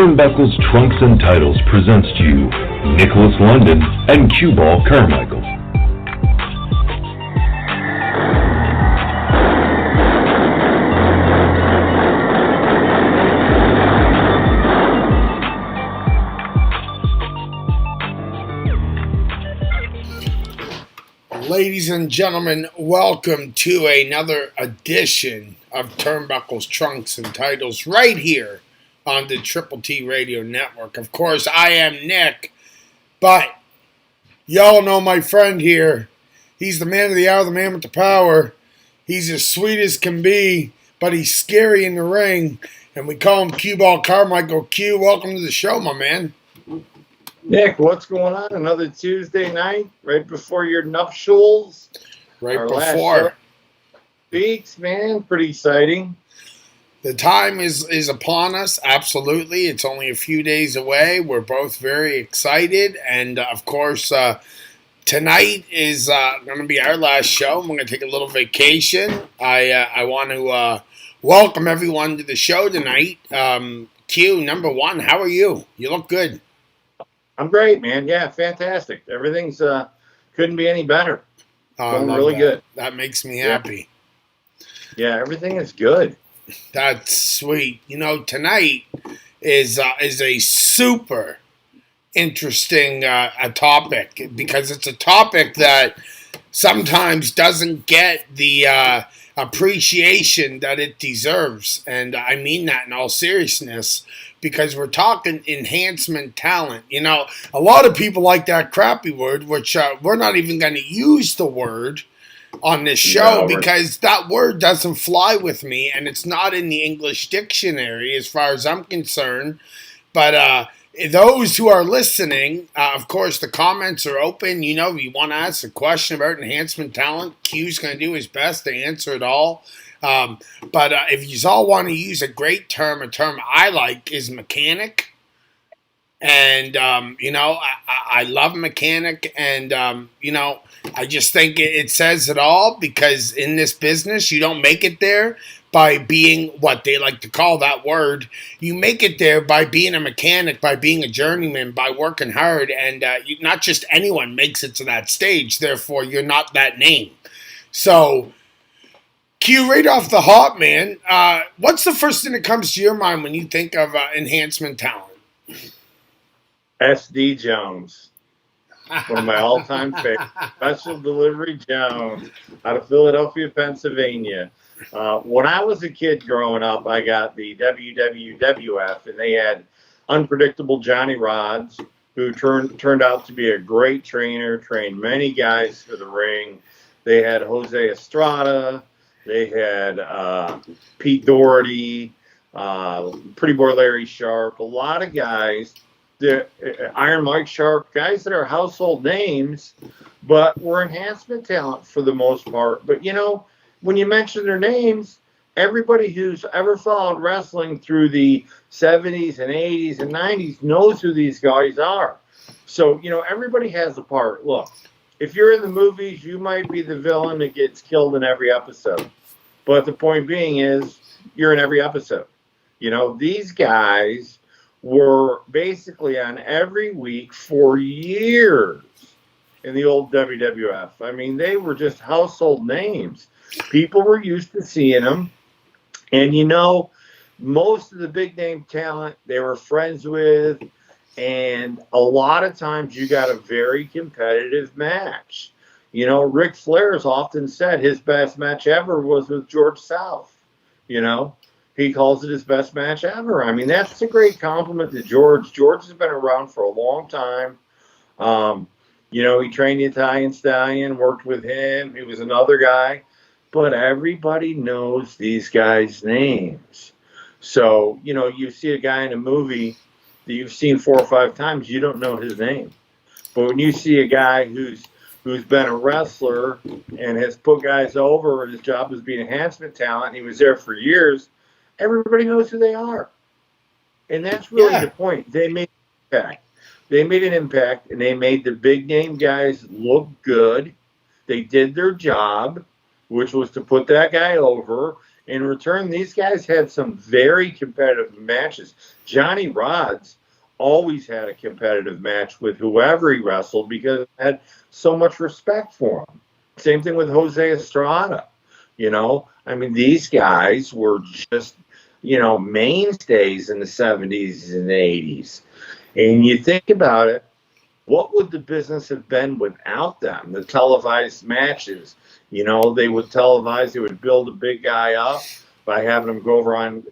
Turnbuckles, Trunks, and Titles presents to you Nicholas London and Q-Ball Carmichael. Ladies and gentlemen, welcome to another edition of Turnbuckles, Trunks, and Titles right here on the TripleTRadio Network. Of course, I am Nick, but y'all know my friend here. He's the man of the hour, the man with the power. He's as sweet as can be, but he's scary in the ring, and we call him Q-Ball Carmichael. Q, welcome to the show, my man. Nick, what's going on? Another Tuesday night, right before your nuptials. Right before. Weeks, man. Pretty exciting. The time is upon us, absolutely. It's only a few days away. We're both very excited. And, of course, tonight is going to be our last show. I'm going to take a little vacation. I want to welcome everyone to the show tonight. Q, number one, how are you? You look good. I'm great, man. Yeah, fantastic. Everything's couldn't be any better. Going really good. That makes me happy. Yeah, everything is good. That's sweet. You know, tonight is a super interesting topic because it's a topic that sometimes doesn't get the appreciation that it deserves. And I mean that in all seriousness because we're talking enhancement talent. You know, a lot of people like that crappy word, which we're not even going to use the word on this show because that word doesn't fly with me and it's not in the English dictionary as far as I'm concerned. But those who are listening, of course, the comments are open. You know, if you want to ask a question about enhancement talent, Q's going to do his best to answer it all. But if you all want to use a great term, a term I like is mechanic. And, you know, I love mechanic and, you know, I just think it says it all because in this business, you don't make it there by being what they like to call that word. You make it there by being a mechanic, by being a journeyman, by working hard. And not just anyone makes it to that stage. Therefore, you're not that name. So, Q, right off the hop, man, what's the first thing that comes to your mind when you think of enhancement talent? SD Jones. One of my all-time favorites. Special Delivery Jones out of Philadelphia, Pennsylvania. When I was a kid growing up, I got the WWF, and they had Unpredictable Johnny Rods, who turned out to be a great trainer, trained many guys for the ring. They had Jose Estrada. They had Pete Doherty, Pretty Boy Larry Sharp, a lot of guys. Iron Mike Sharp, guys that are household names, but were enhancement talent for the most part. But, you know, when you mention their names, everybody who's ever followed wrestling through the 70s and 80s and 90s knows who these guys are. So, you know, everybody has a part. Look, if you're in the movies, you might be the villain that gets killed in every episode. But the point being is you're in every episode. You know, these guys were basically on every week for years in the old WWF. I mean, they were just household names. People were used to seeing them. And, you know, most of the big name talent they were friends with. And a lot of times you got a very competitive match. You know, Ric Flair has often said his best match ever was with George South, you know. He calls it his best match ever. I mean, that's a great compliment to George. George has been around for a long time. You know, he trained the Italian Stallion, worked with him. He was another guy. But everybody knows these guys' names. So, you know, you see a guy in a movie that you've seen 4 or 5 times, you don't know his name. But when you see a guy who's been a wrestler and has put guys over and his job is being enhancement talent, and he was there for years, everybody knows who they are. And that's really the point. They made an impact. They made an impact, and they made the big-name guys look good. They did their job, which was to put that guy over In return, these guys had some very competitive matches. Johnny Rodz always had a competitive match with whoever he wrestled because he had so much respect for him. Same thing with Jose Estrada. I mean, these guys were just, mainstays in the 70s and 80s. And you think about it, what would the business have been without them? The televised matches, they would televise, they would build a big guy up by having him go over on,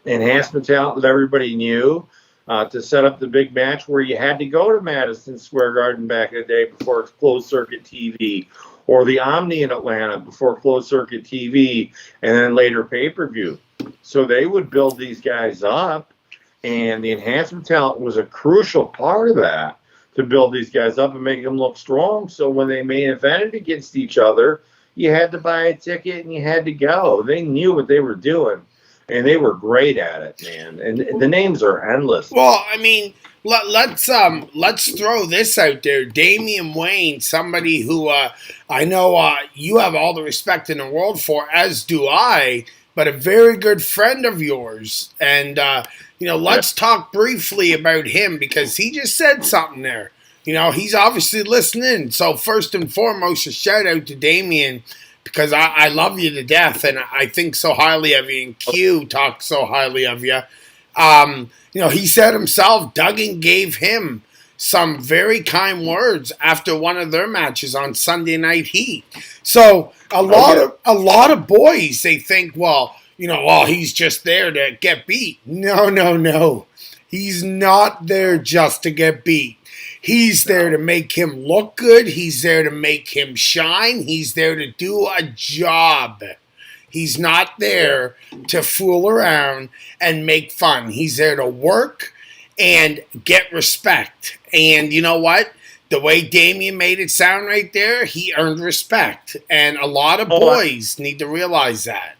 enhancement talent that everybody knew to set up the big match where you had to go to Madison Square Garden back in the day before closed circuit TV, or the Omni in Atlanta before closed circuit TV, and then later pay-per-view. So they would build these guys up, and the enhancement talent was a crucial part of that, to build these guys up and make them look strong. So when they main evented against each other, you had to buy a ticket and you had to go. They knew what they were doing, and they were great at it, man. And the names are endless. Well, I mean, let's throw this out there. Damian Wayne, somebody who I know you have all the respect in the world for, as do I, but a very good friend of yours. And let's talk briefly about him, because he just said something there. He's obviously listening. So first and foremost, a shout out to Damian, because I love you to death, and I think so highly of you, and Q talks so highly of you. He said himself, Duggan gave him some very kind words after one of their matches on Sunday Night Heat. So a lot of boys, they think, well, he's just there to get beat. No. He's not there just to get beat. He's there to make him look good. He's there to make him shine. He's there to do a job. He's not there to fool around and make fun. He's there to work and get respect. And you know what? The way Damian made it sound right there, he earned respect. And a lot of boys need to realize that.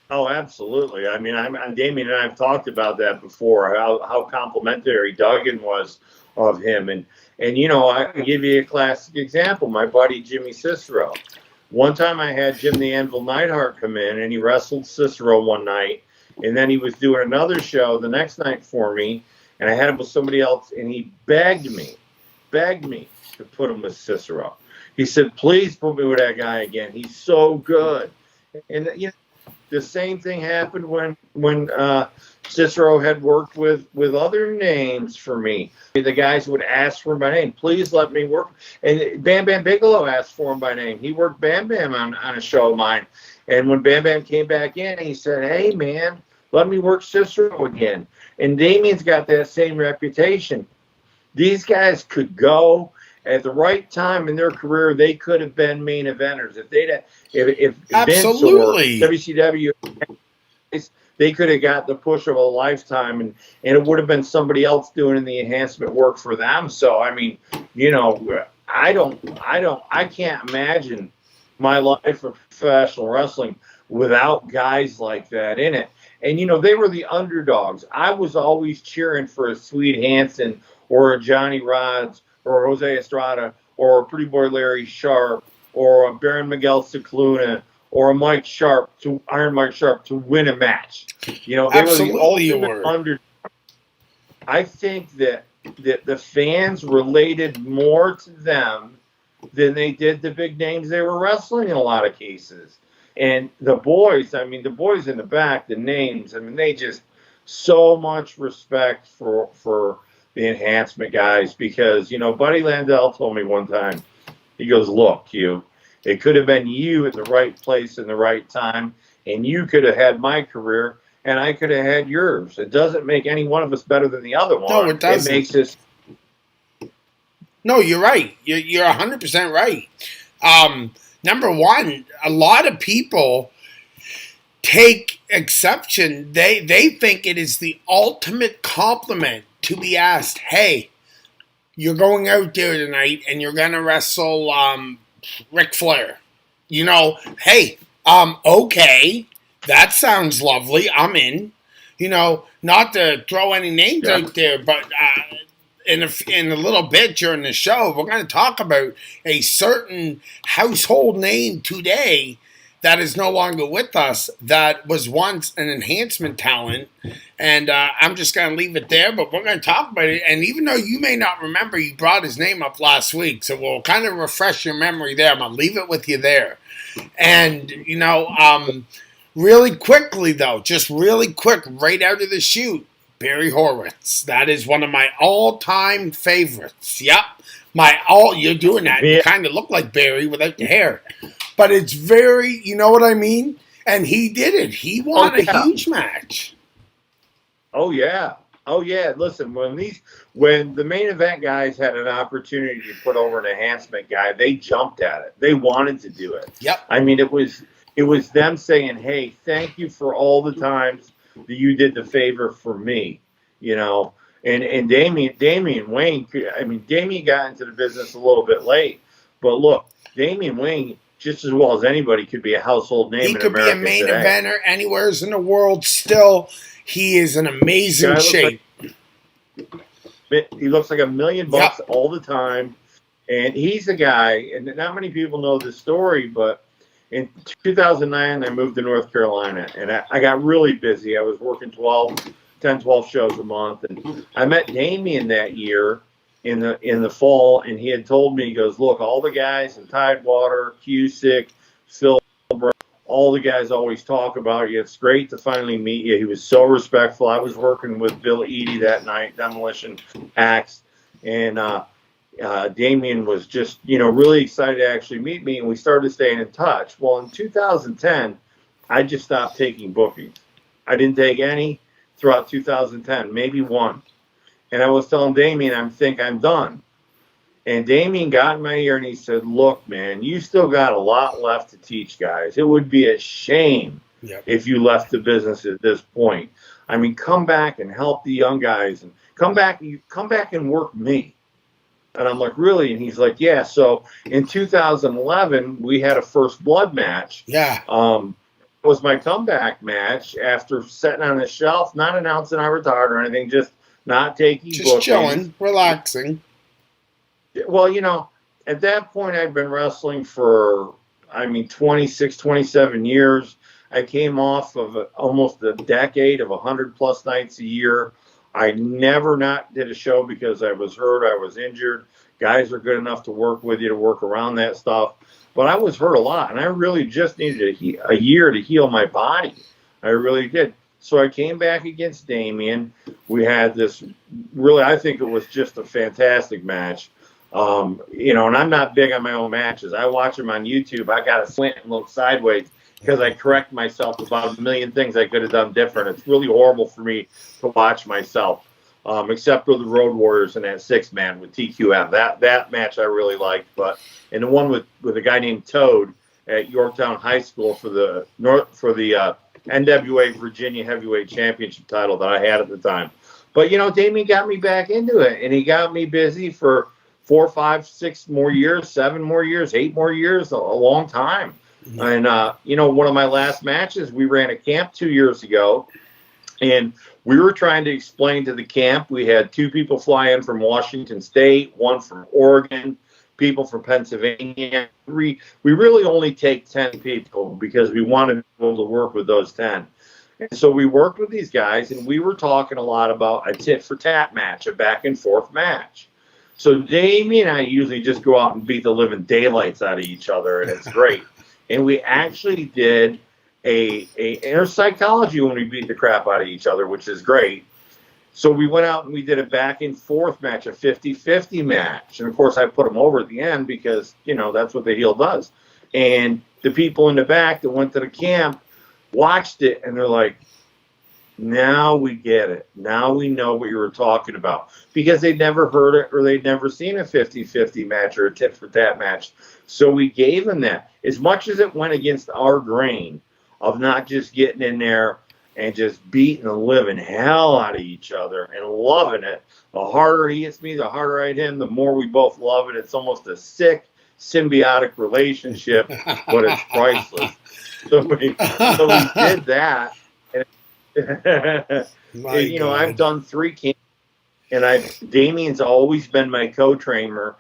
Oh, absolutely. I mean, Damian and I have talked about that before, how complimentary Duggan was of him. And I can give you a classic example. My buddy Jimmy Cicero. One time I had Jim the Anvil Neidhart come in, and he wrestled Cicero one night, and then he was doing another show the next night for me, and I had him with somebody else, and he begged me to put him with Cicero. He said, please put me with that guy again. He's so good. And, the same thing happened when Cicero had worked with other names for me. The guys would ask for him by name. Please let me work. And Bam Bam Bigelow asked for him by name. He worked Bam Bam on a show of mine. And when Bam Bam came back in, he said, hey, man, let me work Cicero again. And Damian's got that same reputation. These guys could go. At the right time in their career, they could have been main eventers. If Absolutely. Vince or WCW, they could have got the push of a lifetime, and it would have been somebody else doing the enhancement work for them. So I mean, I can't imagine my life of professional wrestling without guys like that in it. And they were the underdogs. I was always cheering for a Swede Hansen or a Johnny Rodz, or Jose Estrada, or a Pretty Boy Larry Sharp, or a Baron Miguel Cicluna, or a Iron Mike Sharp to win a match. They Absolutely were the ultimate underdog. I think that the fans related more to them than they did the big names they were wrestling in a lot of cases. And the boys in the back, the names, they just so much respect for the enhancement guys, because Buddy Landell told me one time, he goes, look, it could have been you at the right place in the right time, and you could have had my career and I could have had yours. It doesn't make any one of us better than the other one. No, it doesn't. It makes us. No, you're right. You're 100% right. Number one, a lot of people take exception. They think it is the ultimate compliment to be asked, hey, you're going out there tonight and you're going to wrestle Ric Flair. Hey, okay, that sounds lovely. I'm in. Not to throw any names out there, but in a little bit during the show, we're going to talk about a certain household name today that is no longer with us that was once an enhancement talent. And I'm just going to leave it there, but we're going to talk about it. And even though you may not remember, you brought his name up last week, so we'll kind of refresh your memory there. I'm going to leave it with you there. And, really quickly, though, just really quick, right out of the chute, Barry Horowitz. That is one of my all-time favorites. Yep. You're doing that. You kind of look like Barry without the hair. But it's very, you know what I mean? And he did it. He won a huge match. Oh, yeah. Oh, yeah. Listen, when the main event guys had an opportunity to put over an enhancement guy, they jumped at it. They wanted to do it. Yep. I mean, it was them saying, hey, thank you for all the times that you did the favor for me, And Damian Wayne, Damian got into the business a little bit late. But look, Damian Wayne, just as well as anybody, could be a household name in America today. He could be a main eventer anywhere in the world still. He is in amazing shape. He looks like $1 million all the time. And he's a guy, and not many people know this story, but in 2009, I moved to North Carolina, and I got really busy. I was working 10, 12 shows a month, and I met Damian that year in the fall, and he had told me, he goes, look, all the guys in Tidewater, Cusick, Phil, all the guys always talk about you. It's great to finally meet you. He was so respectful. I was working with Bill Eadie that night, Demolition Axe, and Damian was just, really excited to actually meet me, and we started staying in touch. Well, in 2010, I just stopped taking bookings. I didn't take any throughout 2010, maybe one. And I was telling Damian, I'm done. And Damian got in my ear and he said, look, man, you still got a lot left to teach guys. It would be a shame if you left the business at this point. I mean, come back and help the young guys, and come back and work me. And I'm like, really? And he's like, yeah. So in 2011, we had a first blood match. Yeah. It was my comeback match after sitting on the shelf, not announcing I retired or anything, just not taking bookings. Just chilling, relaxing. Well, at that point, I'd been wrestling for, 26, 27 years. I came off of almost a decade of 100-plus nights a year. I never not did a show because I was hurt, I was injured. Guys are good enough to work with you, to work around that stuff. But I was hurt a lot, and I really just needed a year to heal my body. I really did. So I came back against Damian. We had this really, I think it was just a fantastic match. And I'm not big on my own matches. I watch them on YouTube. I got to squint and look sideways because I correct myself about a million things I could have done different. It's really horrible for me to watch myself, except for the Road Warriors and that 6-man with TQM. That match I really liked. And the one with a guy named Toad at Yorktown High School for the NWA Virginia Heavyweight Championship title that I had at the time. But, Damian got me back into it, and he got me busy for 4, 5, 6 more years, 7 more years, 8 more years, a long time. Mm-hmm. And, one of my last matches, we ran a camp 2 years ago, and we were trying to explain to the camp. We had 2 people fly in from Washington State, 1 from Oregon, people from Pennsylvania. We really only take 10 people because we wanted to be able to work with those 10. And so we worked with these guys, and we were talking a lot about a tit-for-tat match, a back-and-forth match. So Damian and I usually just go out and beat the living daylights out of each other, and it's great. And we actually did a inner psychology when we beat the crap out of each other, which is great. So we went out and we did a back-and-forth match, a 50-50 match. And, of course, I put them over at the end because, that's what the heel does. And the people in the back that went to the camp watched it, and they're like, now we get it. Now we know what you were talking about. Because they'd never heard it or they'd never seen a 50-50 match or a tit-for-tat match. So we gave them that. As much as it went against our grain of not just getting in there and just beating the living hell out of each other and loving it. The harder he hits me, the harder I hit him, the more we both love it. It's almost a sick, symbiotic relationship, but it's priceless. So we did that. And, I've done 3 camps, and Damian's always been my co-trainer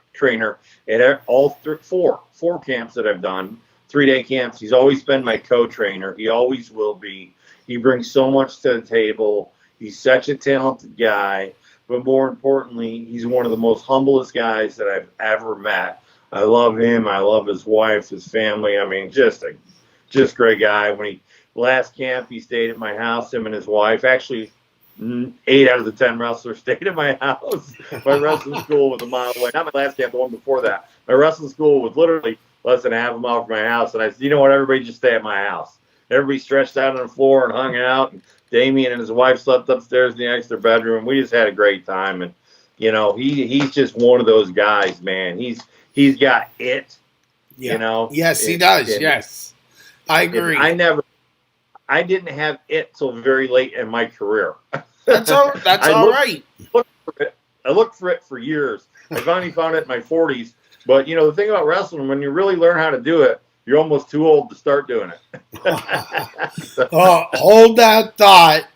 at all 4 camps that I've done. 3-day camps. He's always been my co-trainer. He always will be. He brings so much to the table. He's such a talented guy. But more importantly, he's one of the most humblest guys that I've ever met. I love him. I love his wife, his family. I mean, just great guy. Last camp, he stayed at my house, him and his wife. Actually, 8 out of the 10 wrestlers stayed at my house. My wrestling school was a mile away. Not my last camp, the one before that. My wrestling school was literally less than a half a mile from my house. And I said, you know what, everybody just stay at my house. Everybody stretched out on the floor and hung out. And Damien and his wife slept upstairs in the extra bedroom. We just had a great time. And, you know, he's just one of those guys, man. He's got it, you know. Yes, he does. Yes, I agree. I didn't have it till very late in my career. That's all right. I looked for it for years. I finally found it in my 40s. But, you know, the thing about wrestling, when you really learn how to do it, you're almost too old to start doing it. Hold that thought,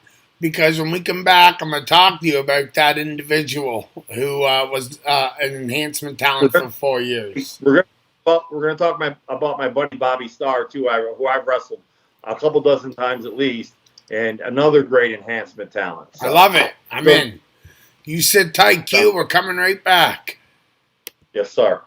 because when we come back, I'm going to talk to you about that individual who was an enhancement talent for 4 years. We're going to talk about my buddy Bobby Starr, too, who I've wrestled a couple dozen times at least, and another great enhancement talent. So, I love it. I'm in. You sit tight, Q. We're coming right back. Yes, sir.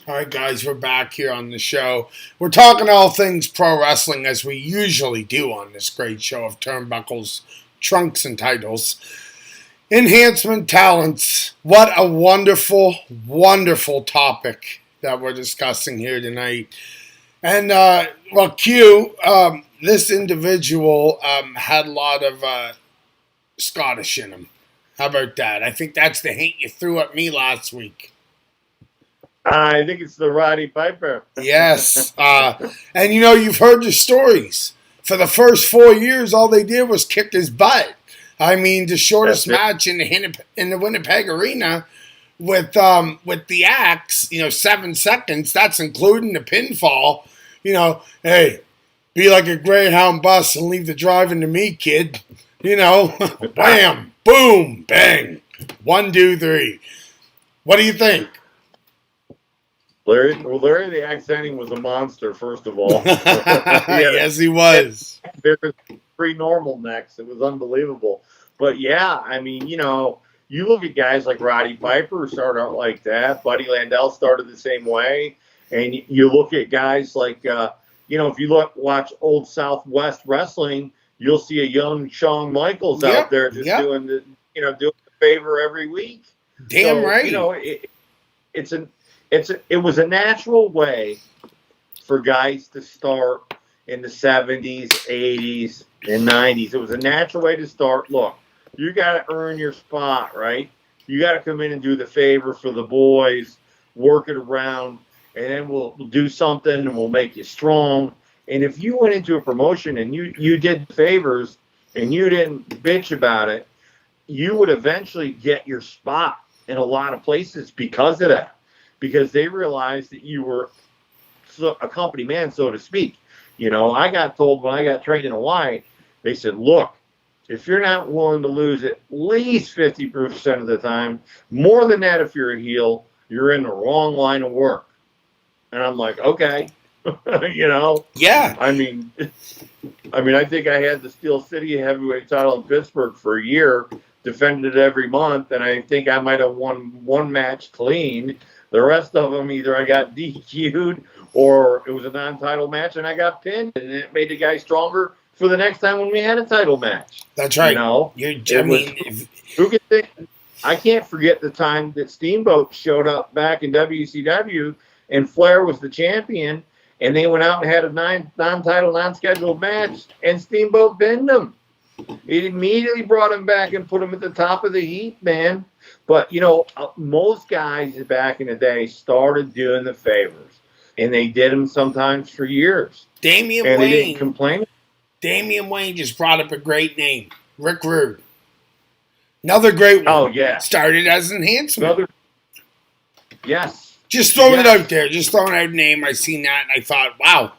All right, guys, we're back here on the show. We're talking all things pro wrestling, as we usually do on this great show of Turnbuckles, Trunks, and Titles. Enhancement talents. What a wonderful, wonderful topic that we're discussing here tonight. And, Q, this individual had a lot of Scottish in him. How about that? I think that's the hint you threw at me last week. I think it's the Roddy Piper. Yes. And, you know, you've heard the stories. For the first 4 years, all they did was kick his butt. I mean, the shortest match in the Winnipeg Arena with the axe, 7 seconds. That's including the pinfall. Hey, be like a Greyhound bus and leave the driving to me, kid. Bam, boom, bang. 1, 2, 3. What do you think? Larry the Accenting was a monster, first of all. Yes, he was. There was pre-normal next. It was unbelievable. But, yeah, I mean, you look at guys like Roddy Piper who started out like that. Buddy Landell started the same way. And you look at guys like, if you watch Old Southwest Wrestling, you'll see a young Shawn Michaels out there just doing the favor every week. Damn right. It was a natural way for guys to start in the 70s, 80s, and 90s. It was a natural way to start. Look, you got to earn your spot, right? You got to come in and do the favor for the boys, work it around. and then we'll do something and we'll make you strong. And if you went into a promotion and you did favors and you didn't bitch about it, you would eventually get your spot in a lot of places because of that, because they realized that you were a company man, so to speak. I got told when I got trained in Hawaii, they said, look, if you're not willing to lose at least 50% of the time, more than that if you're a heel, you're in the wrong line of work. And I'm like, okay. Yeah. I mean, I think I had the Steel City heavyweight title in Pittsburgh for a year, defended it every month, and I think I might have won one match clean. The rest of them, either I got DQ'd or it was a non-title match and I got pinned, and it made the guy stronger for the next time when we had a title match. That's right. Who could think? I can't forget the time that Steamboat showed up back in WCW and Flair was the champion, and they went out and had a non-title, non-scheduled match, and Steamboat pinned him. It immediately brought him back and put him at the top of the heap, man. But, most guys back in the day started doing the favors, and they did them sometimes for years. Damian Wayne. They didn't complain. Damian Wayne just brought up a great name. Rick Rude. Another great one. Oh, yeah. Started as enhancement. Yes. Just throwing it out there. Just throwing out a name. I seen that and I thought, wow,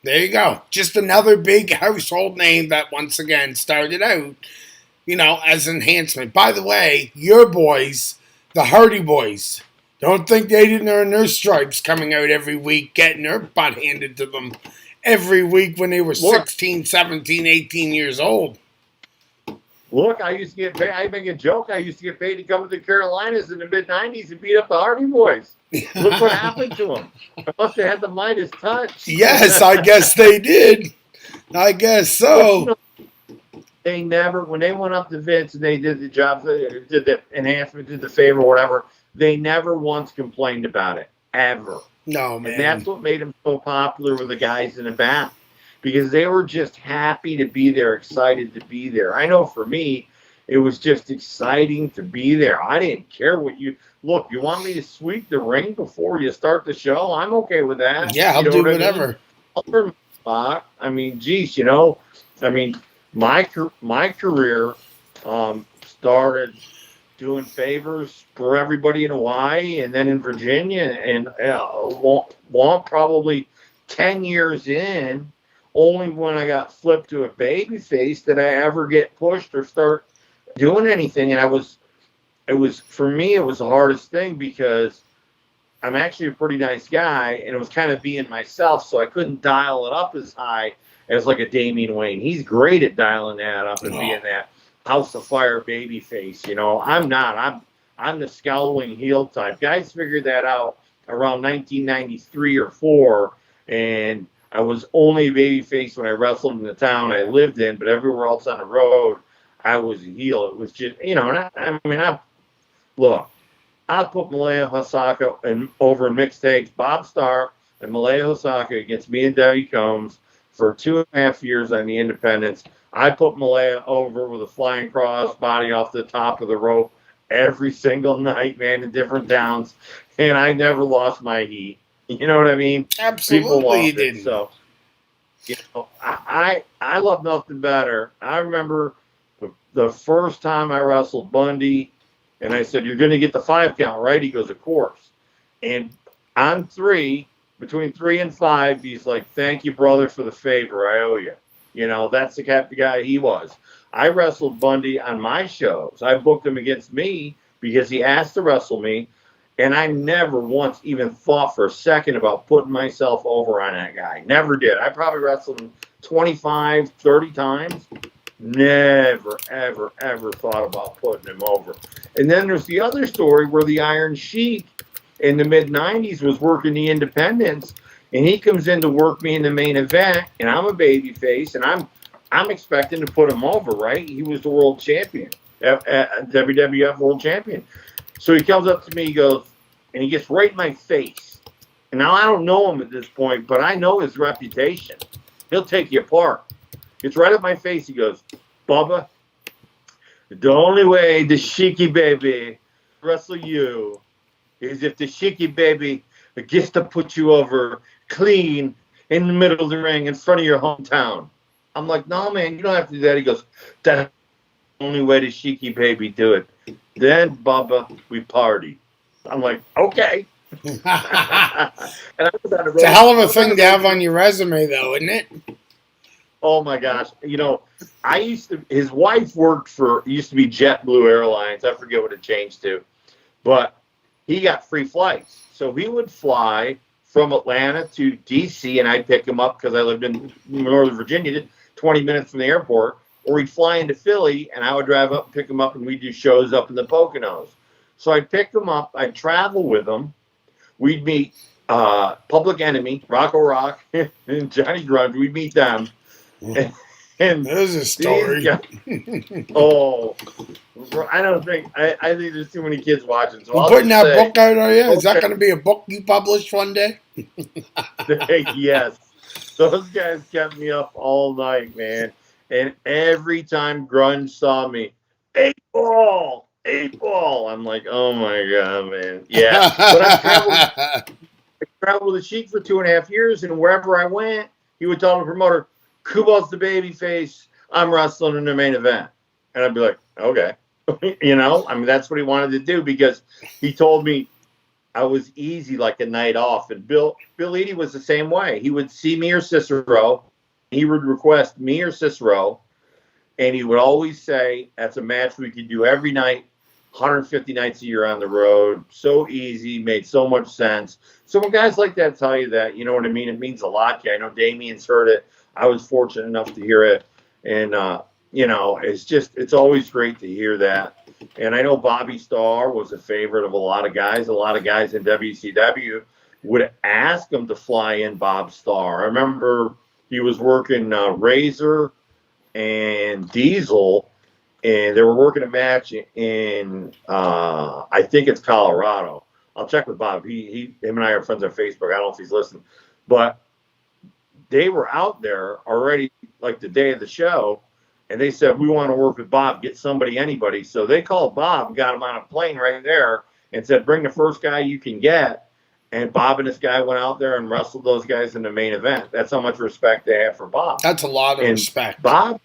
there you go. Just another big household name that once again started out, as enhancement. By the way, your boys, the Hardy Boys, don't think they didn't earn their stripes coming out every week, getting their butt handed to them every week when they were 16, 17, 18 years old. Look, I used to get paid. I make a joke. I used to get paid to come to the Carolinas in the mid-'90s and beat up the Hardy Boys. Look what happened to them. I must have had the Midas touch. Yes, I guess they did. I guess so. They never, when they went up to Vince and they did the job, did the enhancement, did the favor, whatever, they never once complained about it, ever. No, man. And that's what made them so popular with the guys in the back, because they were just happy to be there, excited to be there. I know for me, it was just exciting to be there. I didn't care what you want me to sweep the ring before you start the show? I'm okay with that. Yeah, I'll do whatever. I mean, geez, my career started doing favors for everybody in Hawaii and then in Virginia, and probably 10 years in, only when I got flipped to a baby face did I ever get pushed or start doing anything. And for me, it was the hardest thing because I'm actually a pretty nice guy, and it was kind of being myself, so I couldn't dial it up as high as like a Damian Wayne. He's great at dialing that up and being that house of fire baby face. I'm not. I'm the scowling heel type. Guys figured that out around 1993 or 4, and I was only a baby face when I wrestled in the town I lived in, but everywhere else on the road, I was a heel. It was just, I put Malaya Hosaka over in mixtapes, Bob Starr and Malaya Hosaka against me and Debbie Combs for 2.5 years on the independents. I put Malaya over with a flying cross body off the top of the rope every single night, man, in different towns, and I never lost my heat. You know what I mean? Absolutely, you didn't. So, I love nothing better. I remember the first time I wrestled Bundy, and I said, "You're going to get the 5 count, right?" He goes, "Of course." And on 3, between 3 and 5, he's like, "Thank you, brother, for the favor. I owe you." That's the type of guy he was. I wrestled Bundy on my shows. I booked him against me because he asked to wrestle me. And I never once even thought for a second about putting myself over on that guy. Never did. I probably wrestled him 25, 30 times. Never, ever, ever thought about putting him over. And then there's the other story where the Iron Sheik in the mid-'90s was working the independents, and he comes in to work me in the main event, and I'm a babyface, and I'm expecting to put him over, right? He was the world champion, WWF world champion. So he comes up to me, he goes, and he gets right in my face. And now I don't know him at this point, but I know his reputation. He'll take you apart. Gets right up my face. He goes, "Bubba, the only way the Sheiky baby wrestle you is if the Sheiky baby It gets to put you over clean in the middle of the ring in front of your hometown. I'm like, no, man, you don't have to do that. He goes, that's the only way to Sheiky baby do it. Then, Bubba, we party. I'm like, okay. And I was on the road. It's a hell of a thing to have on your resume, though, isn't it? Oh my gosh! His wife used to be JetBlue Airlines. I forget what it changed to, but he got free flights. So he would fly from Atlanta to DC, and I'd pick him up because I lived in Northern Virginia, 20 minutes from the airport. Or he'd fly into Philly, and I would drive up and pick him up, and we'd do shows up in the Poconos. So I'd pick him up. I'd travel with him. We'd meet Public Enemy, Rocco Rock, and Johnny Grunge. We'd meet them. And there's a story. I think there's too many kids watching. So I'm putting that book out, are you? Is that going to be a book you publish one day? Yes. Those guys kept me up all night, man. And every time Grunge saw me, 8-ball. I'm like, oh my God, man. Yeah. But I traveled with the Sheik for 2.5 years, and wherever I went, he would tell the promoter, Kubal's the baby face. I'm wrestling in the main event. And I'd be like, okay. That's what he wanted to do because he told me I was easy like a night off. And Bill Eadie was the same way. He would see me or Cicero. He would request me or Cicero. And he would always say, that's a match we could do every night, 150 nights a year on the road. So easy, made so much sense. So when guys like that tell you that, you know what I mean? It means a lot. I know Damien's heard it. I was fortunate enough to hear it. And, it's always great to hear that. And I know Bobby Starr was a favorite of a lot of guys. A lot of guys in WCW would ask him to fly in Bob Starr. I remember he was working Razor and Diesel, and they were working a match in, I think it's Colorado. I'll check with Bob. Him and I are friends on Facebook. I don't know if he's listening. But they were out there already, like the day of the show, and they said, we want to work with Bob, get anybody. So they called Bob, got him on a plane right there, and said, bring the first guy you can get. And Bob and this guy went out there and wrestled those guys in the main event. That's how much respect they have for Bob. That's a lot of respect. Bob,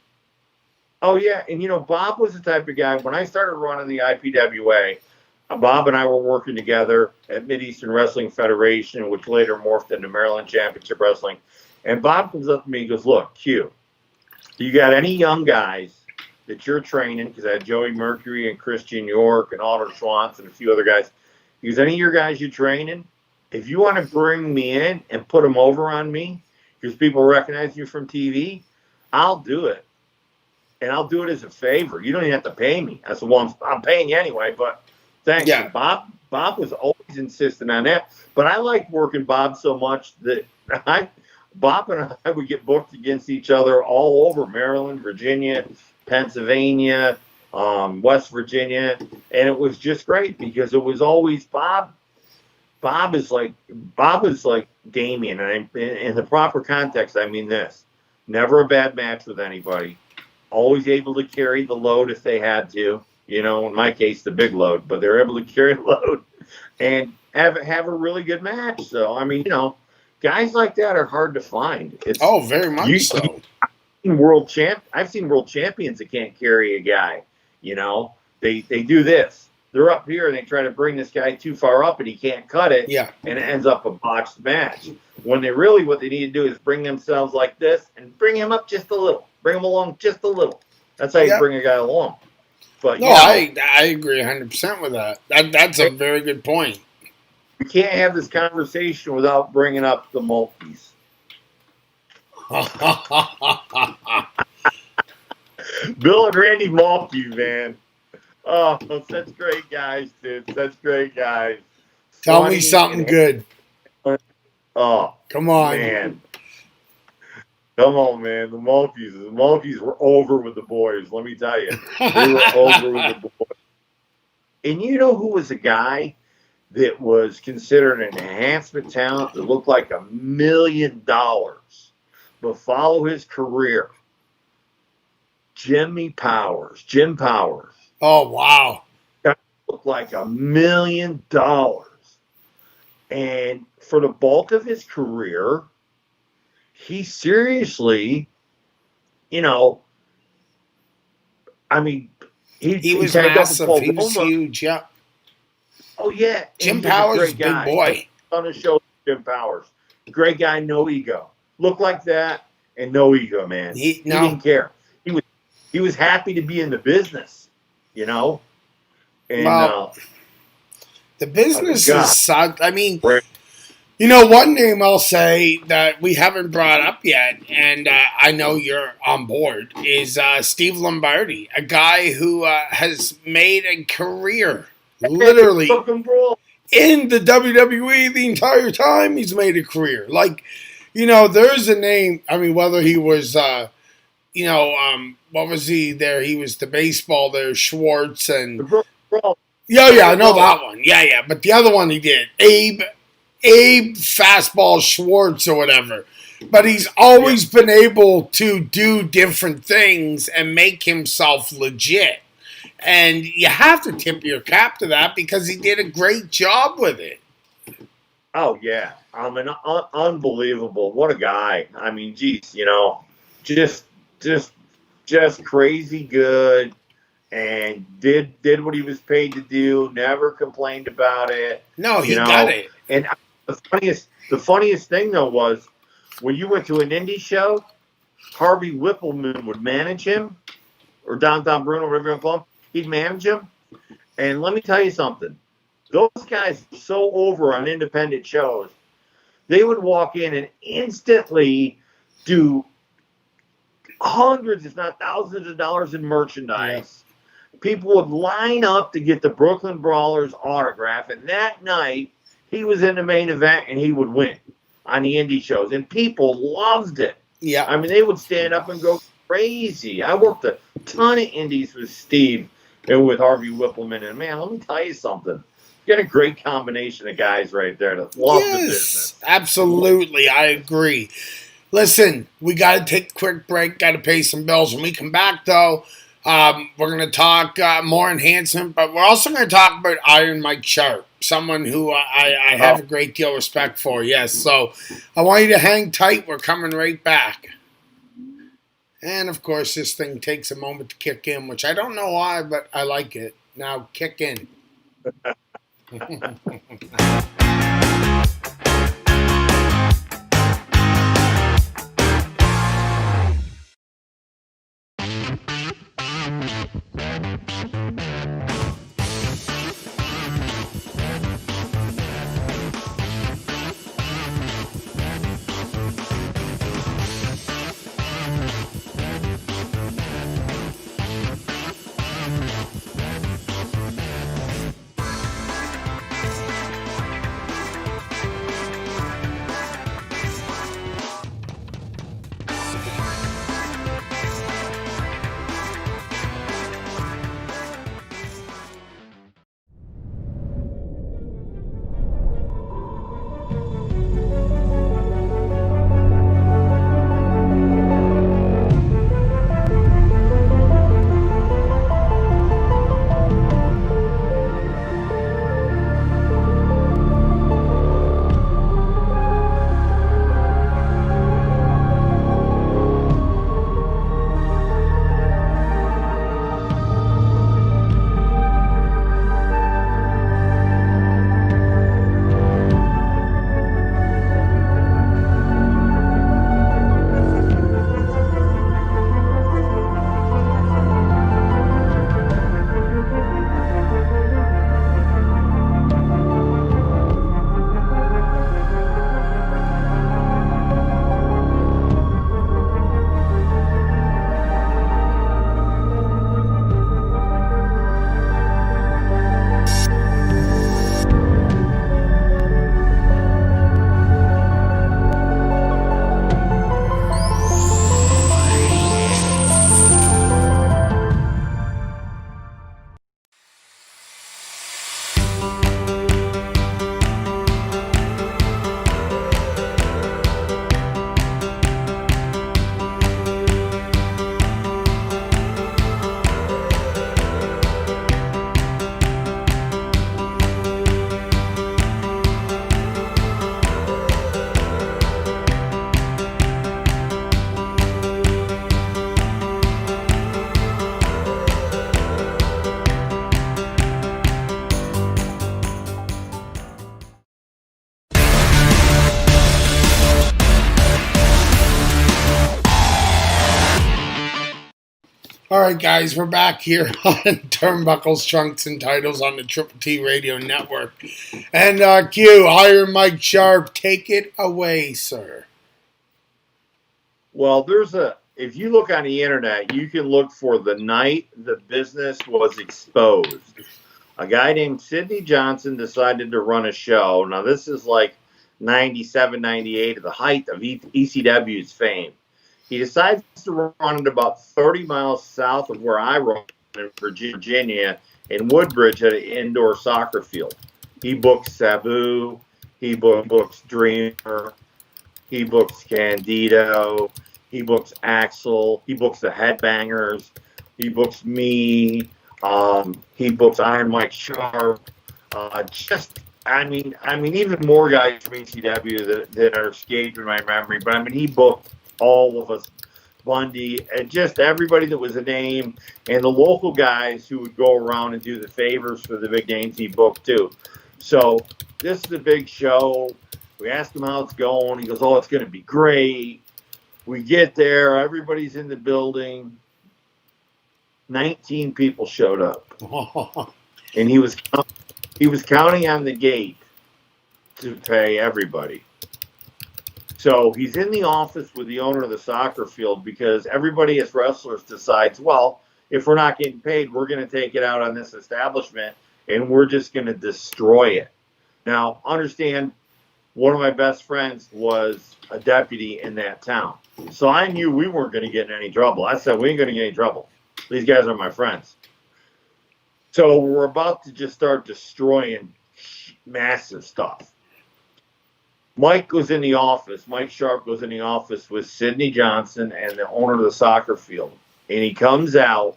oh, yeah. And, Bob was the type of guy, when I started running the IPWA, Bob and I were working together at Mid-Eastern Wrestling Federation, which later morphed into Maryland Championship Wrestling. And Bob comes up to me and goes, look, Q, you got any young guys that you're training? Because I had Joey Mercury and Christian York and Alder Schwantz and a few other guys. He goes, any of your guys you're training, if you want to bring me in and put them over on me, because people recognize you from TV, I'll do it. And I'll do it as a favor. You don't even have to pay me. I said, well, I'm paying you anyway, but thanks. Yeah. Bob was always insistent on that. But I liked working Bob so much that Bob and I would get booked against each other all over Maryland, Virginia, Pennsylvania, West Virginia. And it was just great because it was always Bob. Bob is like Damien. And in the proper context, I mean this. Never a bad match with anybody. Always able to carry the load if they had to. In my case, the big load. But they're able to carry the load and have a really good match. So, guys like that are hard to find. Very much so. I've seen world champions that can't carry a guy. They do this. They're up here and they try to bring this guy too far up and he can't cut it. Yeah. And it ends up a botched match. When what they need to do is bring themselves like this and bring him up just a little. Bring him along just a little. That's how you bring a guy along. But I agree 100% with that. That's a very good point. We can't have this conversation without bringing up the Mulkeys. Bill and Randy Mulkey, man. Oh, such great guys, dude. Such great guys. Tell me something good. Oh, come on, man. Come on, man. The Mulkeys were over with the boys. Let me tell you, they were over with the boys. And you know who was a guy that was considered an enhancement talent that looked like $1 million, but follow his career? Jim Powers. Oh, wow. That looked like $1 million. And for the bulk of his career, he seriously, I mean, He was tagged up with massive. Paul He was Roma. huge. Yeah. Oh yeah, Jim and he's a Powers, great big guy. boy. On the show, Jim Powers, great guy, no ego. Looked like that and no ego, man. He didn't care. He was happy to be in the business, And Well, the business God. is such. I mean, one name I'll say that we haven't brought up yet, and I know you're on board, is Steve Lombardi, a guy who has made a career, literally, in the WWE the entire time. He's made a career. Like, there's a name. I mean, whether he was, what was he there? He was the baseball there, Schwartz, and yeah, I know that one. Yeah, but the other one he did, Abe Fastball Schwartz or whatever. But he's always been able to do different things and make himself legit. And you have to tip your cap to that because he did a great job with it. Oh, yeah. I mean, unbelievable. What a guy. I mean, geez, just crazy good, and did what he was paid to do, never complained about it. No, he got it. And the funniest thing, though, was when you went to an indie show, Harvey Whippleman would manage him, or Don Bruno, whatever you want to call him. He'd manage him. And let me tell you something. Those guys were so over on independent shows, they would walk in and instantly do hundreds, if not thousands of dollars in merchandise. Yeah. People would line up to get the Brooklyn Brawlers autograph. And that night, he was in the main event and he would win on the indie shows. And people loved it. Yeah. I mean, they would stand up and go crazy. I worked a ton of indies with Steve and with Harvey Whippleman. And, man, let me tell you something. You got a great combination of guys right there that love the business. Absolutely. I agree. Listen, we got to take a quick break, got to pay some bills. When we come back, though, we're going to talk more enhancement, but we're also going to talk about Iron Mike Sharp, someone who I have a great deal of respect for. Yes, so I want you to hang tight. We're coming right back. And, of course, this thing takes a moment to kick in, which I don't know why, but I like it. Now, kick in. All right, guys, we're back here on Turnbuckles, Trunks, and Titles on the Triple T Radio Network. And Q, Iron Mike Sharp, take it away, sir. Well, if you look on the internet, you can look for the night the business was exposed. A guy named Sidney Johnson decided to run a show. Now, this is like 97, 98, at the height of ECW's fame. He decides to run it about 30 miles south of where I run in Virginia, in Woodbridge at an indoor soccer field. He books Sabu, he books Dreamer, he books Candido, he books Axel, he books the Headbangers, he books me, he books Iron Mike Sharp. Even more guys from ECW that are escaping my memory. But he booked all of us, Bundy, and just everybody that was a name, and the local guys who would go around and do the favors for the big names he booked too. So this is a big show. We ask him how it's going. He goes, "Oh, it's going to be great." We get there. Everybody's in the building. 19 people showed up, and he was counting on the gate to pay everybody. So he's in the office with the owner of the soccer field because everybody as wrestlers decides, well, if we're not getting paid, we're going to take it out on this establishment and we're just going to destroy it. Now, understand, one of my best friends was a deputy in that town. So I knew we weren't going to get in any trouble. I said, we ain't going to get any trouble. These guys are my friends. So we're about to just start destroying massive stuff. Mike goes in the office. Mike Sharp goes in the office with Sidney Johnson and the owner of the soccer field. And he comes out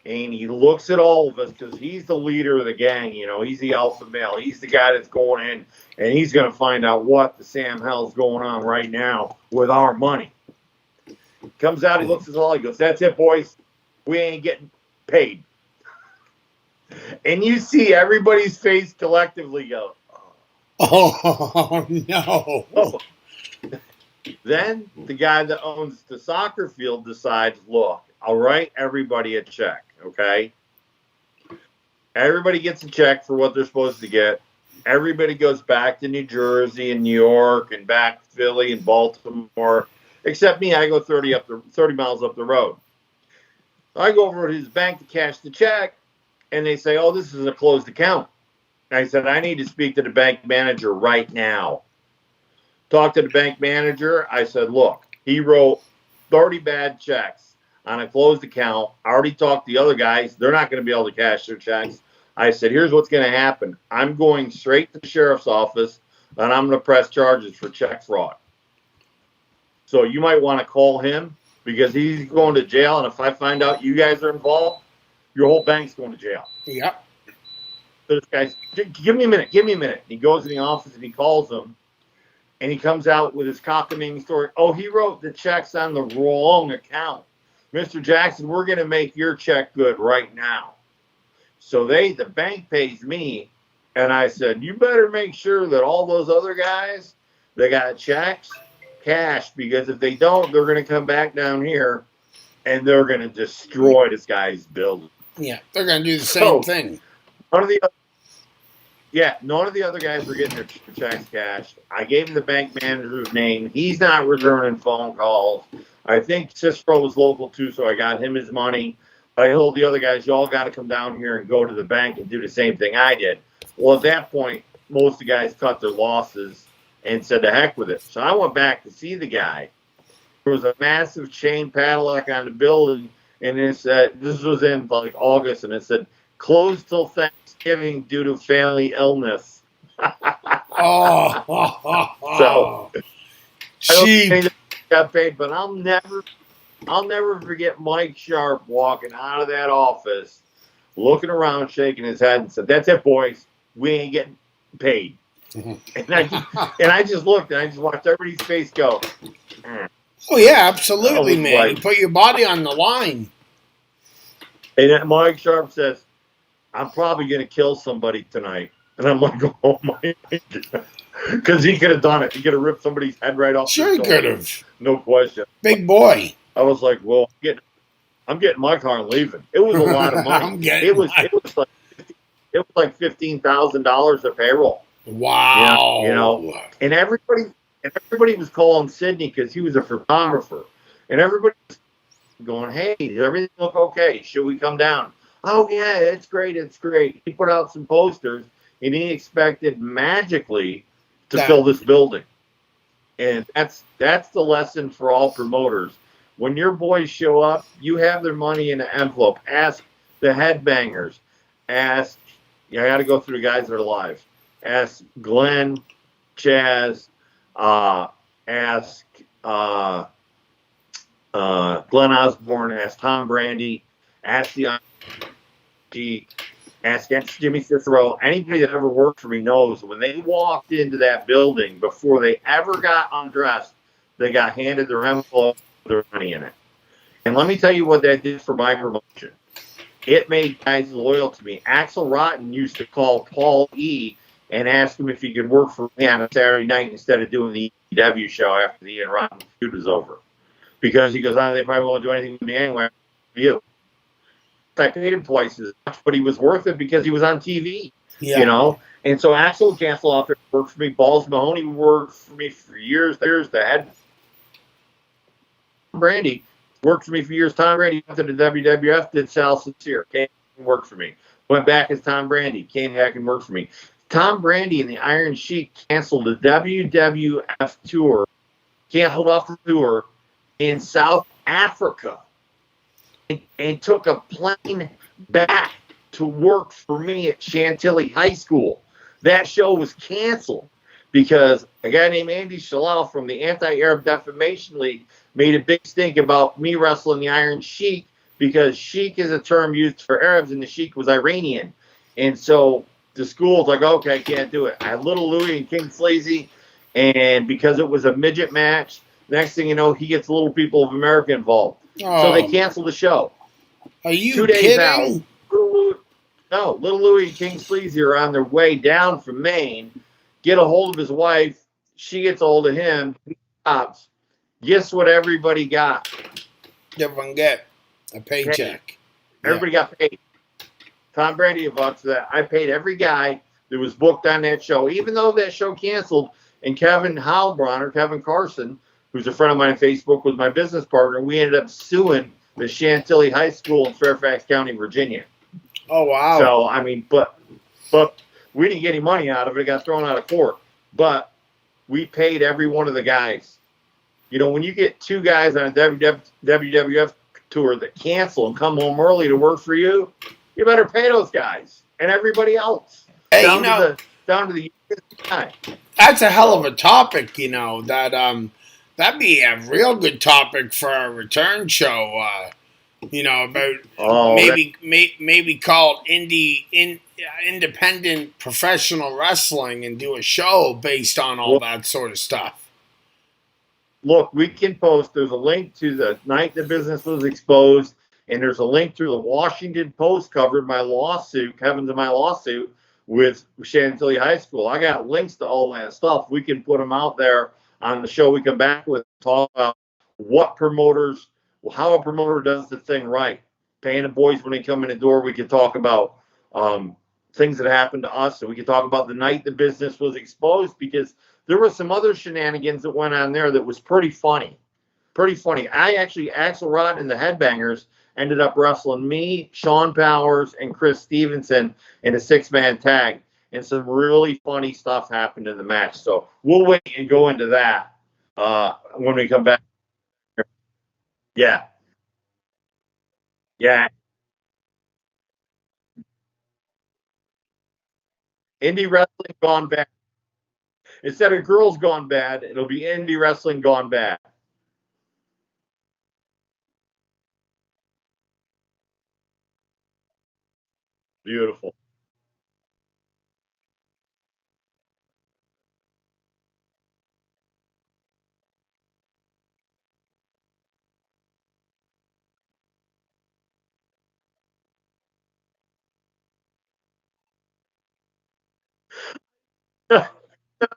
and he looks at all of us because he's the leader of the gang. You know, he's the alpha male. He's the guy that's going in and he's going to find out what the Sam hell's going on right now with our money. He comes out, he looks at us all, he goes, "That's it, boys. We ain't getting paid." And you see everybody's face collectively go, "Oh, no." Oh. Then the guy that owns the soccer field decides, look, I'll write everybody a check, okay? Everybody gets a check for what they're supposed to get. Everybody goes back to New Jersey and New York and back to Philly and Baltimore, except me. I go 30 miles up the road. I go over to his bank to cash the check, and they say, "Oh, this is a closed account." I said, "I need to speak to the bank manager right now." Talked to the bank manager. I said, "Look, he wrote 30 bad checks on a closed account. I already talked to the other guys. They're not going to be able to cash their checks." I said, "Here's what's going to happen. I'm going straight to the sheriff's office, and I'm going to press charges for check fraud. So you might want to call him because he's going to jail, and if I find out you guys are involved, your whole bank's going to jail." Yep. So this guy's, give me a minute. He goes in the office and he calls him, and he comes out with his cockamamie story. "Oh, he wrote the checks on the wrong account. Mr. Jackson, we're going to make your check good right now." So the bank pays me, and I said, "You better make sure that all those other guys, they got checks, cash, because if they don't, they're going to come back down here, and they're going to destroy this guy's building." Yeah, they're going to do the same thing. None of the other guys were getting their checks cashed. I gave him the bank manager's name. He's not returning phone calls. I think Cicero was local too, so I got him his money. I told the other guys, "Y'all got to come down here and go to the bank and do the same thing I did." Well, at that point, most of the guys cut their losses and said, "The heck with it." So I went back to see the guy. There was a massive chain padlock on the building, and it said, this was in like August, and it said, "Closed till Thanksgiving due to family illness." So I don't think they got paid, but I'll never forget Mike Sharp walking out of that office, looking around, shaking his head, and said, "That's it, boys. We ain't getting paid." And I just looked, and I just watched everybody's face go. Oh yeah, absolutely, man. Like, you put your body on the line. And then Mike Sharp says, "I'm probably going to kill somebody tonight." And I'm like, "Oh my God." Because he could have done it. He could have ripped somebody's head right off. Sure he could have. No question. Big boy. I was like, well, I'm getting my car and leaving. It was a lot of money. It was like $15,000 of payroll. Wow. And everybody was calling Sydney because he was a photographer, and everybody was going, "Hey, does everything look okay? Should we come down?" "Oh yeah, it's great, it's great." He put out some posters, and he expected magically to fill this building. And that's the lesson for all promoters. When your boys show up, you have their money in an envelope. Ask the headbangers. I got to go through the guys that are alive. Ask Glenn, Chaz. Ask Glenn Osborne. Ask Tom Brandy. Ask the Ask Jimmy Cicero. Anybody that ever worked for me knows when they walked into that building, before they ever got undressed, they got handed their envelope with their money in it. And let me tell you what that did for my promotion. It made guys loyal to me. Axel Rotten used to call Paul E. and ask him if he could work for me on a Saturday night instead of doing the EW show after the Ian Rotten feud was over. Because he goes, they probably won't do anything with me anyway. For you. I paid him twice as much, but he was worth it because he was on TV, And so Axel Castle worked for me. Balls Mahoney worked for me for years. There's the head. Brandy worked for me for years. Tom Brandy went to the WWF, did Sal Sincere, came and worked for me. Went back as Tom Brandy, came back and worked for me. Tom Brandy and the Iron Sheik canceled the WWF tour, canceled off the tour in South Africa. And took a plane back to work for me at Chantilly High School. That show was canceled because a guy named Andy Shalal from the Anti-Arab Defamation League made a big stink about me wrestling the Iron Sheik, because Sheik is a term used for Arabs and the Sheik was Iranian. And so the school's like, okay, I can't do it. I had Little Louie and King Sleazy, and because it was a midget match, next thing you know, he gets Little People of America involved. So they canceled the show. Are you 2 days kidding? Out, Little Louie and King Sleazy are on their way down from Maine, get a hold of his wife. She gets a hold of him. He stops. Guess what everybody got? Everyone get a paycheck. Everybody got paid. Tom Brady about that. I paid every guy that was booked on that show, even though that show canceled. And Kevin Carson, who's a friend of mine on Facebook, was my business partner. We ended up suing the Chantilly High School in Fairfax County, Virginia. Oh, wow. So, I mean, but we didn't get any money out of it. It got thrown out of court. But we paid every one of the guys. When you get two guys on a WWF tour that cancel and come home early to work for you, you better pay those guys and everybody else. Hey, down to the guy. That's a hell of a topic, that'd be a real good topic for a return show, about maybe called independent professional wrestling and do a show based on all that sort of stuff. Look, we can post. There's a link to the night the business was exposed, and there's a link to the Washington Post covered my lawsuit, Kevin's in my lawsuit with Chantilly High School. I got links to all that stuff. We can put them out there on the show. We come back with talk about how a promoter does the thing right. Paying the boys when they come in the door. We can talk about things that happened to us. So we can talk about the night the business was exposed, because there were some other shenanigans that went on there that was pretty funny. Axel Rotten and the Headbangers ended up wrestling me, Sean Powers, and Chris Stevenson in a 6-man tag. And some really funny stuff happened in the match. So we'll wait and go into that when we come back. Yeah. Indie wrestling gone bad. Instead of girls gone bad, it'll be indie wrestling gone bad. Beautiful.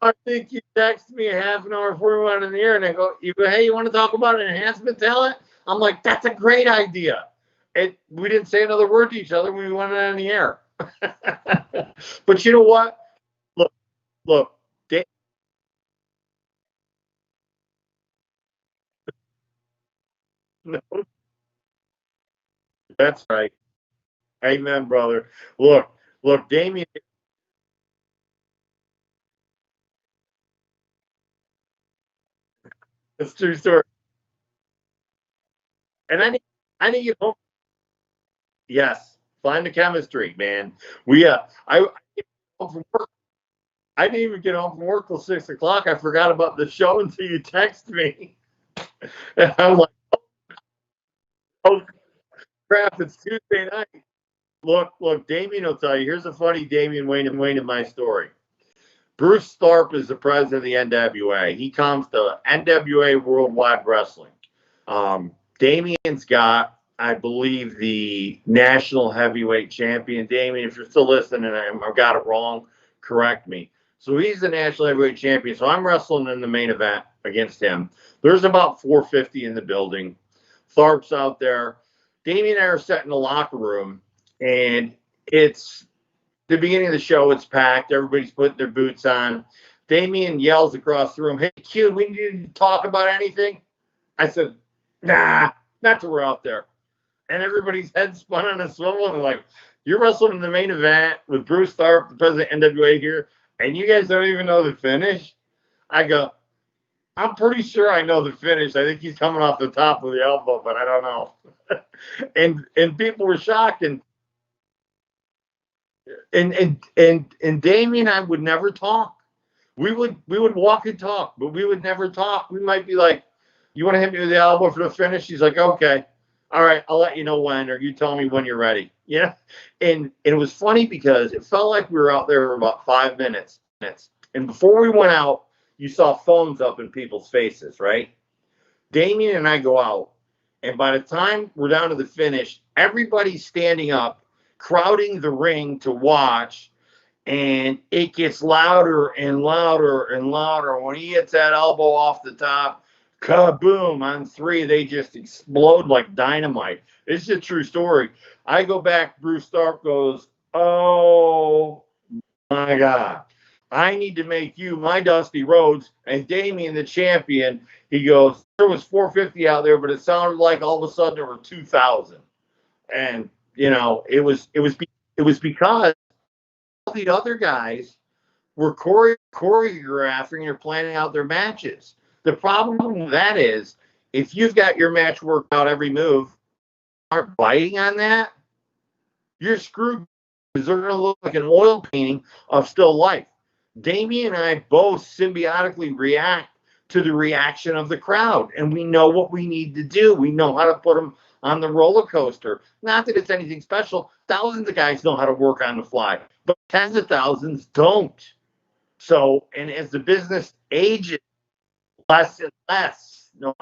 I think you text me a half an hour before we went in the air, and you go, hey, you want to talk about an enhancement talent? I'm like, that's a great idea. we didn't say another word to each other when we went on the air. But you know what? Look, no, that's right. Amen, brother. Look, Damien, it's a true story. And I need you home. Yes, find the chemistry, man. I home from work. I didn't even get home from work till 6 o'clock. I forgot about the show until you text me. And I'm like, oh crap, it's Tuesday night. Look, Damien will tell you. Here's a funny Damien Wayne in my story. Bruce Tharp is the president of the NWA. He comes to NWA Worldwide Wrestling. Damien's got, I believe, the national heavyweight champion. Damien, if you're still listening and I've got it wrong, correct me. So he's the national heavyweight champion. So I'm wrestling in the main event against him. There's about 450 in the building. Tharp's out there. Damien and I are sitting in the locker room, and it's the beginning of the show. It's packed. Everybody's putting their boots on. Damien yells across the room, "Hey, Q, we need to talk about anything?" I said, "Nah, not till we're out there." And everybody's head spun on a swivel and like, "You're wrestling in the main event with Bruce Tharp, the president of NWA here, and you guys don't even know the finish?" I go, "I'm pretty sure I know the finish. I think he's coming off the top of the elbow, but I don't know." And people were shocked, and Damien and I would never talk. We would walk and talk, but we would never talk. We might be like, "You want to hit me with the elbow for the finish?" He's like, "Okay, all right, I'll let you know when, or you tell me when you're ready." Yeah, and it was funny because it felt like we were out there for about 5 minutes. And before we went out, you saw phones up in people's faces, right? Damien and I go out, and by the time we're down to the finish, everybody's standing up, crowding the ring to watch, and it gets louder and louder and louder. When he hits that elbow off the top, kaboom, on three, they just explode like dynamite. It's a true story. I go back, Bruce Stark goes, "Oh my God. I need to make you my Dusty Rhodes and Damien the champion." He goes, "There was 450 out there, but it sounded like all of a sudden there were 2,000." And it was because the other guys were choreographing or planning out their matches. The problem with that is if you've got your match worked out every move, aren't biting on that, you're screwed because they're going to look like an oil painting of still life. Damien and I both symbiotically react to the reaction of the crowd, and we know what we need to do. We know how to put them on the roller coaster. Not that it's anything special. Thousands of guys know how to work on the fly, but tens of thousands don't. So, and as the business ages, less and less. No,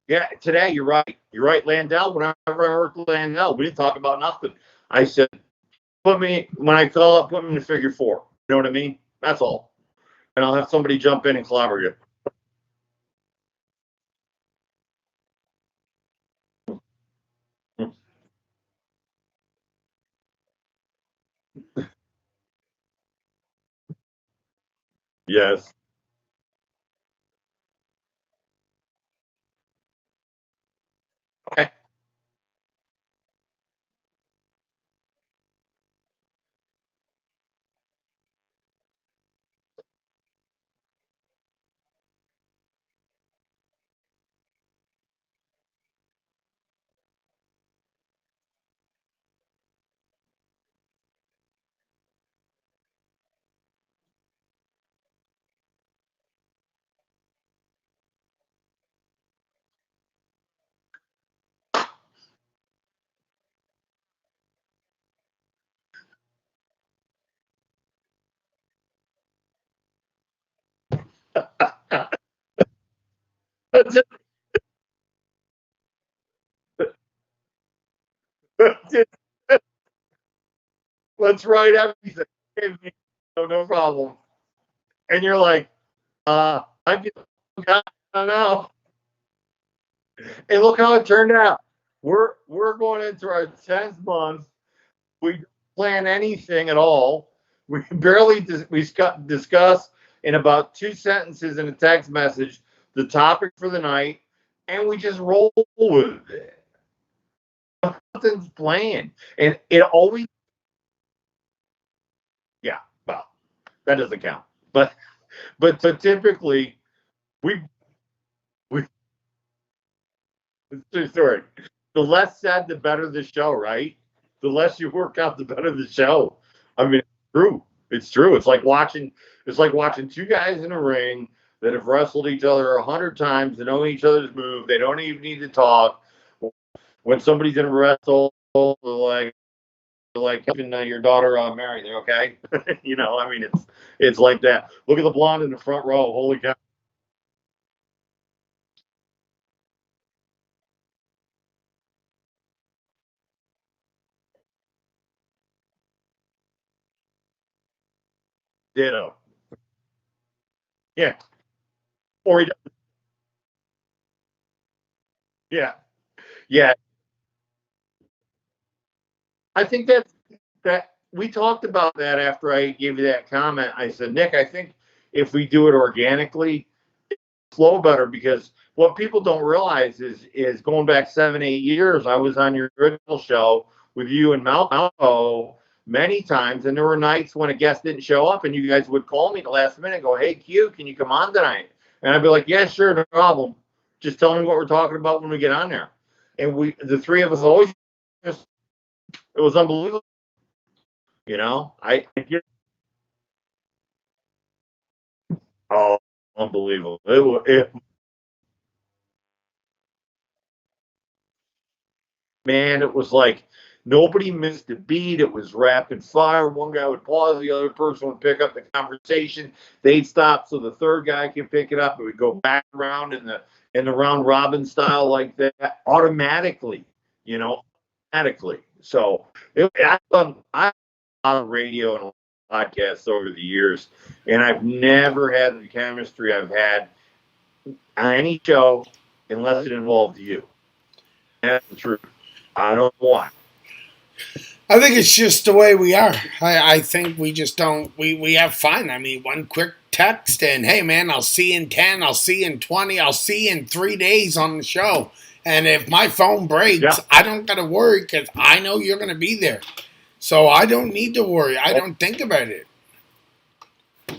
yeah, today you're right. You're right, Landell. Whenever I worked with Landell, we didn't talk about nothing. I said, put me when I call up, put me in the figure four. You know what I mean? That's all. And I'll have somebody jump in and clobber you. Yes. Okay. Let's write everything. No problem. And you're like, I don't know. And look how it turned out. We're going into our 10th month. We don't plan anything at all. We barely discuss in about 2 sentences in a text message the topic for the night, and we just roll with it. Nothing's planned, and it always, yeah. Well, that doesn't count, but typically we we sorry. The less said, the better the show, right? The less you work out, the better the show. I mean, it's true. It's true. It's like watching. It's like watching two guys in a ring that have wrestled each other 100 times. They know each other's move. They don't even need to talk. When somebody's in a wrestle, like helping your daughter marry, they're okay. I mean, it's like that. Look at the blonde in the front row. Holy cow! Ditto. Yeah. Or he. Yeah. Yeah. I think that we talked about that after I gave you that comment. I said, Nick, I think if we do it organically, flow better, because what people don't realize is going back 7-8 years, I was on your original show with you and Malco many times, and there were nights when a guest didn't show up, and you guys would call me at the last minute and go, "Hey Q, can you come on tonight?" And I'd be like, "Yeah, sure, no problem. Just tell me what we're talking about when we get on there." And the three of us always just, it was unbelievable. I get, oh, unbelievable. Man, it was like nobody missed a beat. It was rapid fire. One guy would pause, the other person would pick up the conversation. They'd stop so the third guy could pick it up. It would go back around in the round robin style like that automatically, automatically. So I've done a lot of radio and podcasts over the years, and I've never had the chemistry I've had on any show unless it involved you. That's the truth. I don't know why. I think it's just the way we are. I think we just don't. We have fun. I mean, one quick text and hey, man, I'll see you in 10. I'll see you in 20. I'll see you in 3 days on the show. And if my phone breaks, Yeah. I don't got to worry because I know you're going to be there. So I don't need to worry. I don't think about it.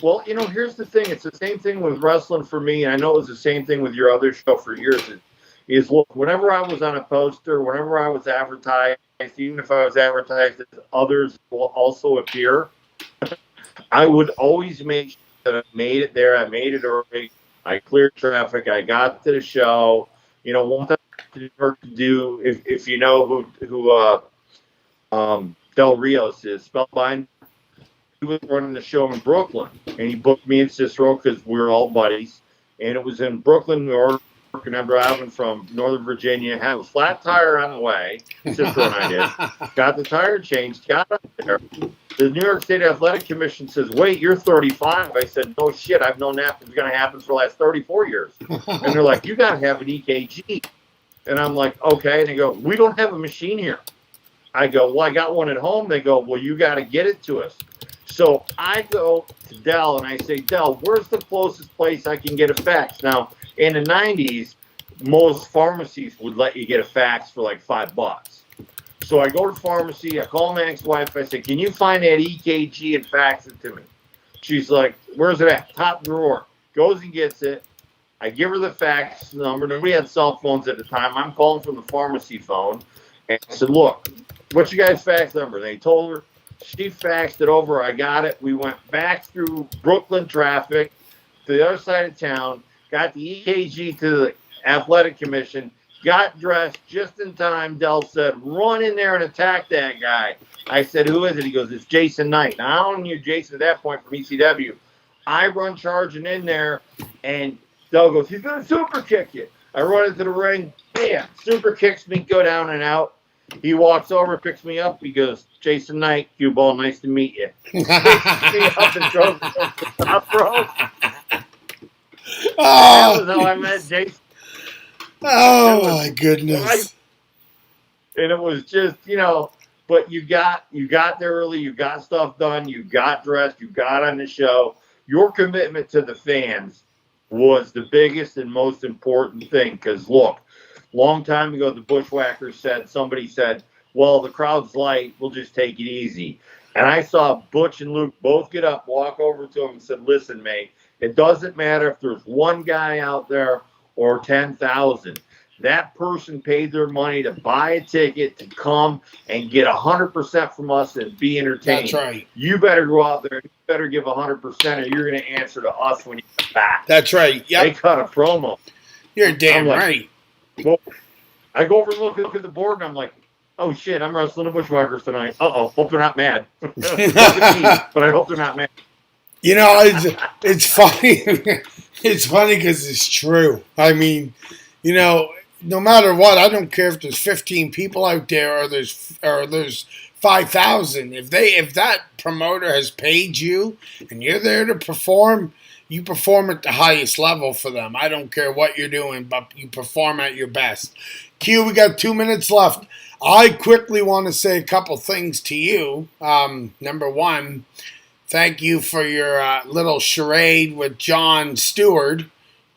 Well, here's the thing. It's the same thing with wrestling for me. And I know it was the same thing with your other show for years. Look, whenever I was on a poster, whenever I was advertised, even if I was advertised as others will also appear, I would always make sure that I made it there. I made it early. I cleared traffic. I got to the show. One thing to do, if you know who Del Rios is, Spellbind, he was running the show in Brooklyn, and he booked me in Cicero because we were all buddies, and it was in Brooklyn, New York, and I'm driving from Northern Virginia, had a flat tire on the way, Cicero and I did, got the tire changed, got up there. The New York State Athletic Commission says, "Wait, you're 35." I said, "No shit, I've known that was going to happen for the last 34 years. And they're like, "You got to have an EKG." And I'm like, "Okay." And they go, "We don't have a machine here." I go, "Well, I got one at home." They go, "Well, you got to get it to us." So I go to Dell and I say, "Dell, where's the closest place I can get a fax?" Now, in the 90s, most pharmacies would let you get a fax for like $5. So I go to the pharmacy, I call my ex-wife, I say, "Can you find that EKG and fax it to me?" She's like, "Where's it at?" "Top drawer." Goes and gets it. I give her the fax number. Nobody had cell phones at the time. I'm calling from the pharmacy phone. And I said, "Look, what's your guys' fax number?" They told her. She faxed it over. I got it. We went back through Brooklyn traffic to the other side of town, got the EKG to the athletic commission, got dressed just in time. Dell said, "Run in there and attack that guy." I said, "Who is it?" He goes, "It's Jason Knight." Now, I don't knew Jason at that point from ECW. I run charging in there, and Dell goes, "He's going to super kick you." I run into the ring. Bam! Super kicks me, go down and out. He walks over, picks me up. He goes, "Jason Knight, cue ball, nice to meet you." Picks me up and throws me off the top rope. That was how I met Jason. Oh my goodness. And it was just, but you got there early, you got stuff done, you got dressed, you got on the show. Your commitment to the fans was the biggest and most important thing. Because look, long time ago, the Bushwhackers somebody said, well, the crowd's light, we'll just take it easy. And I saw Butch and Luke both get up, walk over to him and said, listen, mate, it doesn't matter if there's one guy out there or 10,000. That person paid their money to buy a ticket to come and get 100% from us and be entertained. That's right. You better go out there and you better give 100% or you're going to answer to us when you come back. That's right. Yep. They cut a promo. You're damn right. Well, I go over and look at the board and I'm like, oh shit, I'm wrestling the Bushwhackers tonight. Hope they're not mad. But I hope they're not mad. It's funny. It's funny because it's true. I mean, no matter what, I don't care if there's 15 people out there or there's 5,000. If that promoter has paid you and you're there to perform, you perform at the highest level for them. I don't care what you're doing, but you perform at your best. Q, we got 2 minutes left. I quickly want to say a couple things to you. Number one, thank you for your little charade with Jon Stewart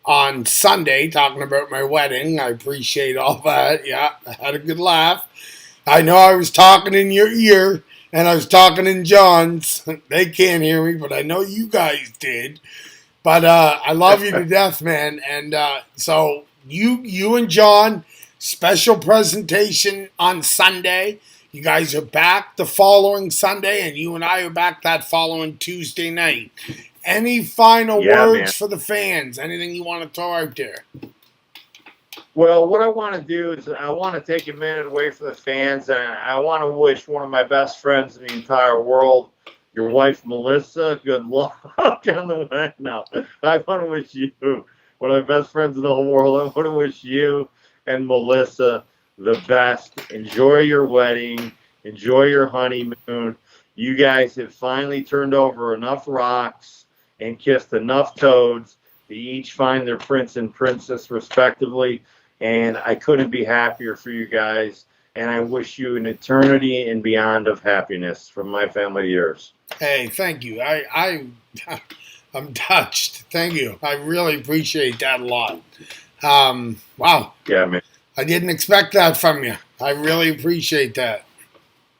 on Sunday, talking about my wedding. I appreciate all that. Yeah, I had a good laugh. I know I was talking in your ear, and I was talking in John's. They can't hear me, but I know you guys did. But I love you to death, man. And so you and John, special presentation on Sunday. You guys are back the following Sunday, and you and I are back that following Tuesday night. Any final words for the fans? Anything you want to throw out there? Well, what I want to do is I want to take a minute away from the fans, and I want to wish one of my best friends in the entire world, your wife, Melissa, good luck on the way. No, I want to wish you, one of my best friends in the whole world, I want to wish you and Melissa the best. Enjoy your wedding. Enjoy your honeymoon. You guys have finally turned over enough rocks and kissed enough toads to each find their prince and princess respectively. And I couldn't be happier for you guys. And I wish you an eternity and beyond of happiness from my family to yours. Hey, thank you. I'm touched. Thank you. I really appreciate that a lot. Wow. Yeah, man. I didn't expect that from you. I really appreciate that.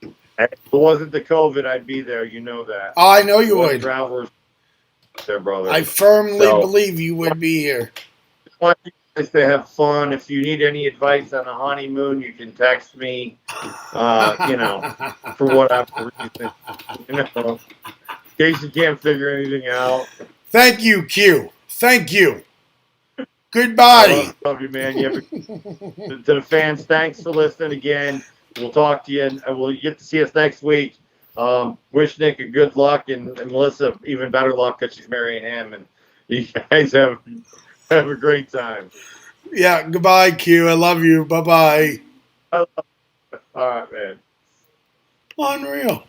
If it wasn't the COVID, I'd be there. You know that. Oh, I know you would. Travelers there, brother. I firmly believe you would be here. I want you guys to have fun. If you need any advice on a honeymoon, you can text me. For whatever reason. In case you can't figure anything out. Thank you, Q. Thank you. Goodbye. Love you, man. To the fans, thanks for listening again. We'll talk to you, and we'll get to see us next week. Wish Nick a good luck, and Melissa even better luck because she's marrying him. And you guys have a great time. Yeah, goodbye, Q. I love you. Bye-bye. All right, man. Unreal.